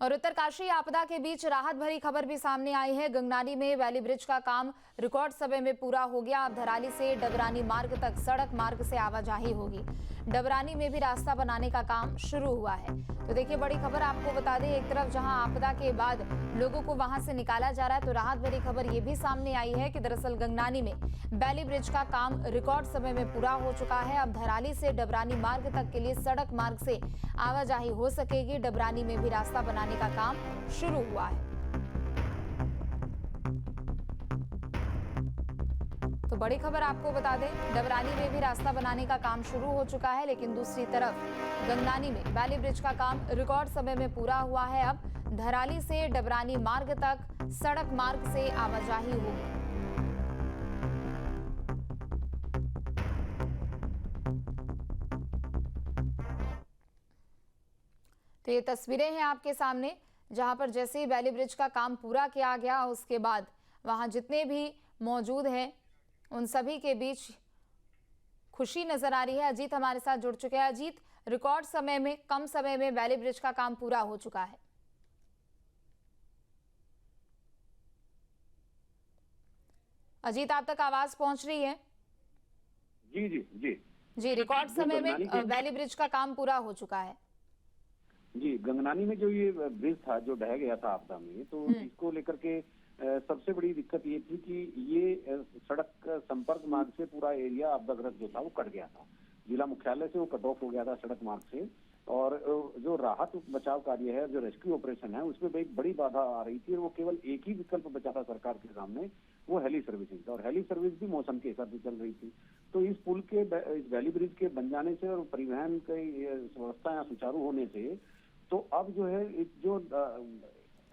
और उत्तरकाशी आपदा के बीच राहत भरी खबर भी सामने आई है। गंगनानी में वैली ब्रिज का काम रिकॉर्ड समय में पूरा हो गया। अब धराली से डबरानी मार्ग तक सड़क मार्ग से आवाजाही होगी। डबरानी में भी रास्ता बनाने का काम शुरू हुआ है। तो देखिए, बड़ी खबर आपको बता दें, एक तरफ जहां आपदा के बाद लोगों को वहां से निकाला जा रहा है, तो राहत भरी खबर ये भी सामने आई है कि दरअसल गंगनानी में वैली ब्रिज का काम रिकॉर्ड समय में पूरा हो चुका है। अब धराली से डबरानी मार्ग तक के लिए सड़क मार्ग से आवाजाही हो सकेगी। डबरानी में भी रास्ता बनाने का काम शुरू हुआ है। तो बड़ी खबर आपको बता दें, डबरानी में भी रास्ता बनाने का काम शुरू हो चुका है, लेकिन दूसरी तरफ गंगनानी में वैली ब्रिज का काम रिकॉर्ड समय में पूरा हुआ है। अब धराली से डबरानी मार्ग तक सड़क मार्ग से आवाजाही होगी। तो ये तस्वीरें हैं आपके सामने, जहां पर जैसे ही वैली ब्रिज का काम पूरा किया गया, उसके बाद वहां जितने भी मौजूद हैं उन सभी के बीच खुशी नजर आ रही है। अजीत हमारे साथ जुड़ चुके हैं। अजीत, रिकॉर्ड समय में, कम समय में वैली ब्रिज का काम पूरा हो चुका है। अजीत, आप तक आवाज पहुंच रही है? जी जी जी जी, रिकॉर्ड समय में वैली ब्रिज का काम पूरा हो चुका है। जी, गंगनानी में जो ये ब्रिज था जो ढह गया था आपदा में, तो इसको लेकर के सबसे बड़ी दिक्कत ये थी कि ये सड़क संपर्क मार्ग से पूरा एरिया आपदाग्रस्त जो था वो कट गया था। जिला मुख्यालय से वो कट ऑफ हो गया था सड़क मार्ग से, और जो राहत बचाव कार्य है, जो रेस्क्यू ऑपरेशन है, उसमें एक बड़ी बाधा आ रही थी। और वो केवल एक ही विकल्प बचा था सरकार के सामने, वो हेली सर्विसिंग, और हेली सर्विस भी मौसम के हिसाब से चल रही थी। तो इस पुल के, इस वैली ब्रिज के बन जाने से और परिवहन की व्यवस्था यहाँ सुचारू होने से, तो अब जो है जो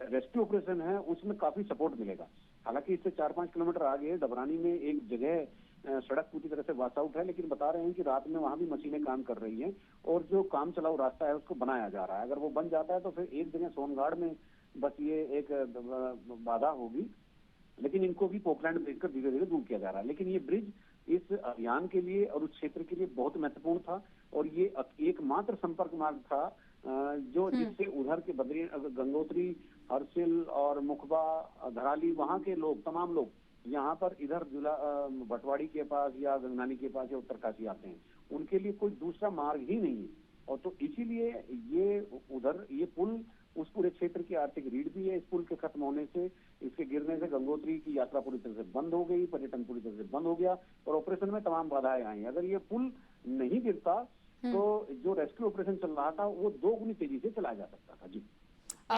रेस्क्यू ऑपरेशन है उसमें काफी सपोर्ट मिलेगा। हालांकि इससे 4-5 किलोमीटर आगे डबरानी में एक जगह सड़क पूरी तरह से वॉश आउट है, लेकिन बता रहे हैं कि रात में वहां भी मशीनें काम कर रही हैं और जो काम चलाऊ रास्ता है उसको बनाया जा रहा है। अगर वो बन जाता है तो फिर एक जगह सोनगाड़ में बस ये एक बाधा होगी, लेकिन इनको भी पोकलैंड भेजकर धीरे धीरे दूर किया जा रहा है। लेकिन ये ब्रिज इस अभियान के लिए और उस क्षेत्र के लिए बहुत महत्वपूर्ण था, और ये एकमात्र संपर्क मार्ग था जो जिससे उधर के बद्री, गंगोत्री, हरसिल और मुखबा, धराली, वहां के लोग, तमाम लोग यहाँ पर इधर जिला भटवाड़ी के पास या गंगनानी के पास या उत्तरकाशी आते हैं। उनके लिए कोई दूसरा मार्ग ही नहीं है, और तो इसीलिए ये उधर ये पुल उस पूरे क्षेत्र की आर्थिक रीढ़ भी है। इस पुल के खत्म होने से, इसके गिरने से गंगोत्री की यात्रा पूरी तरह से बंद हो गई, पर्यटन पूरी तरह से बंद हो गया, और ऑपरेशन में तमाम बाधाएं आई। अगर ये पुल नहीं गिरता तो जो रेस्क्यू ऑपरेशन चल रहा था वो 2 गुनी तेजी से चलाया जा सकता था। जी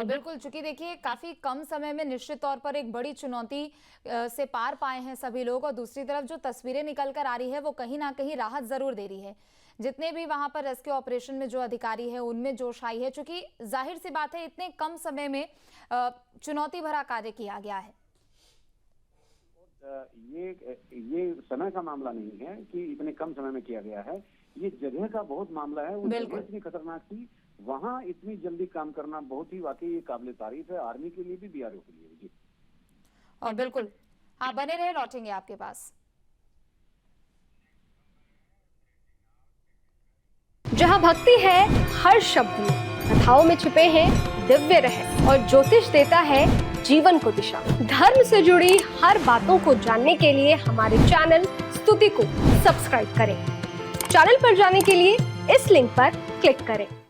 बिल्कुल, चूंकि देखिए काफी कम समय में निश्चित तौर पर एक बड़ी चुनौती से पार पाए हैं सभी लोग, और दूसरी तरफ जो तस्वीरें निकल कर आ रही है वो कहीं ना कहीं राहत जरूर दे रही है। जितने भी वहां पर रेस्क्यू ऑपरेशन में जो अधिकारी है उनमें जोश आई है, चूंकि जाहिर सी बात है इतने कम समय में चुनौती भरा कार्य किया गया है। ये समय का मामला नहीं है कि इतने कम समय में किया गया है, ये जगह का बहुत मामला है। वो जगह इतनी खतरनाक थी, वहाँ इतनी जल्दी काम करना बहुत ही वाकई काबिल तारीफ है, आर्मी के लिए भी, बीआरओ के लिए भी। और बिल्कुल, हाँ, बने रहे, लौटेंगे आपके पास। जहाँ भक्ति है हर शब्द में, कथाओं में छुपे हैं दिव्य रहस्य, और ज्योतिष देता है जीवन को दिशा। धर्म से जुड़ी हर बातों को जानने के लिए हमारे चैनल स्तुति को सब्सक्राइब करें। चैनल पर जाने के लिए इस लिंक पर क्लिक करें।